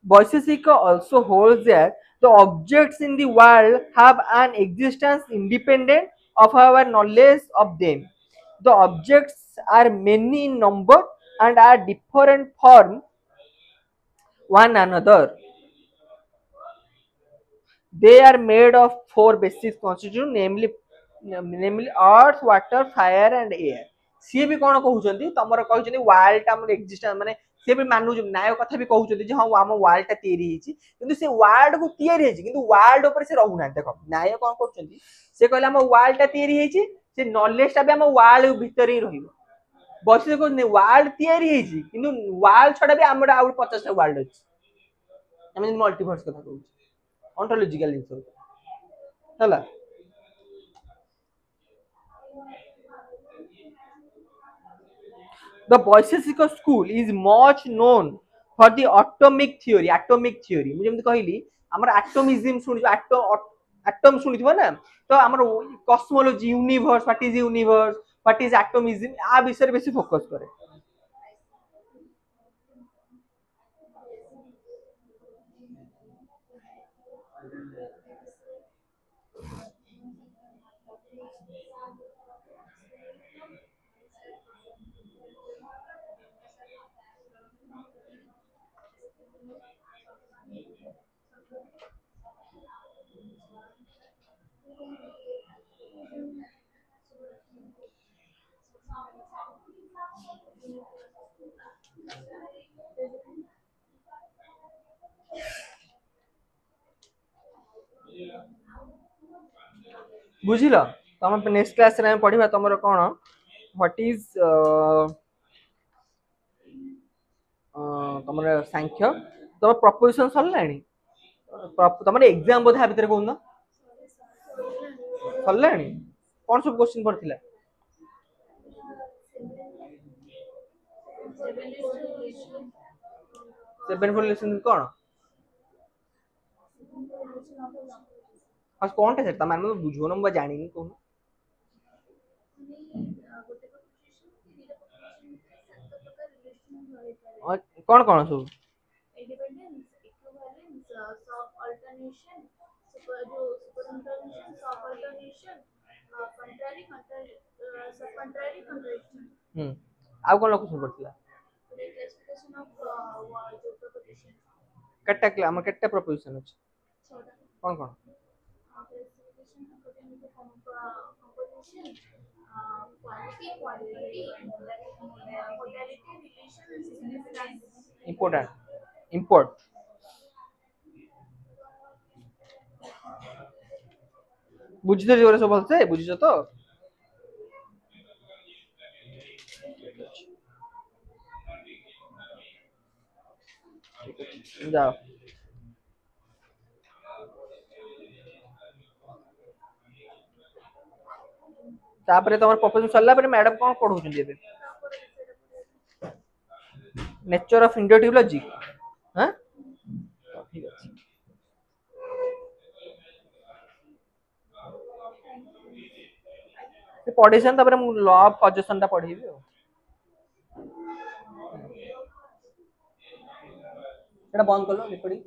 Vaisheshika also holds that the objects in the world have an existence independent of our knowledge of them. The objects are many in number and are different from one another. They are made of four basic constituents, namely earth, water, fire and air. सी भी कौन कहउछंती तमरो कहउछंती world टा हमर existence माने से भी मानु नायक कथा भी कहउछंती जे हां हम वर्ल्ड टा तयारी हिची किंतु से वर्ल्ड को तयारी हिची किंतु वर्ल्ड ऊपर से रहु ना देखो नायक कोन करछंती से कहले हम वर्ल्ड टा तयारी हिची से नॉलेज टा भी हम वर्ल्ड भीतर ही रहिबो बस को वर्ल्ड तयारी हिची किंतु वर्ल्ड छडा भी हमर आउट 50 टा वर्ल्ड अछि हम मल्टीवर्स कथा कहउछ ontological जिंस हला the Vaisheshika school is much known for the atomic theory मु जेमति कहली हमर एटॉमिज्म सुनि एटम सुनिथिबो ना तो हमर कॉस्मोलॉजी यूनिवर्स व्हाट इज एटॉमिज्म आ विषय बेसी फोकस करे बुझिल तम नेक्स्ट क्लास रे पढ़िबा तमरो कोन व्हाट इज तमरो सांख्य तम प्रपोजिशन सरलाणी तमरो एग्जाम बोधा भीतर कोन सरलाणी कोन सब क्वेश्चन पड़थिला 7 for lesson कोन आज कोन टे सेटा माने बुझो न म जानि कोन कोन कोन सब इंडिपेंडेंस इक्विवेलेंस सब अल्टरनेशन सुपरइंटरनेशन सब अल्टरनेशन कंट्रारी सब कंट्रारी कंट्राडिक्शन आ कोन क्वेश्चन पड़थिला क्लासिफिकेशन ऑफ जो प्रपोजिशन कट्टा हमर कट्टा प्रपोजिशन अछि कोन कोन classification according to composition, quality, modality, relation, and significance. Important. Import. বুঝতে জোরে সব বলছে বুঝছো তো যাও तापर तमर प्रपोजल सरला पर मैडम कोन पढौछन एबे नेचर ऑफ इंडक्टिव लॉजिक हां ठीक अछि पढ़े सन तापर मु लॉ ऑफ कॉजेशन टा पढ़ेबी एटा बंद कर लो रिकॉर्डिंग।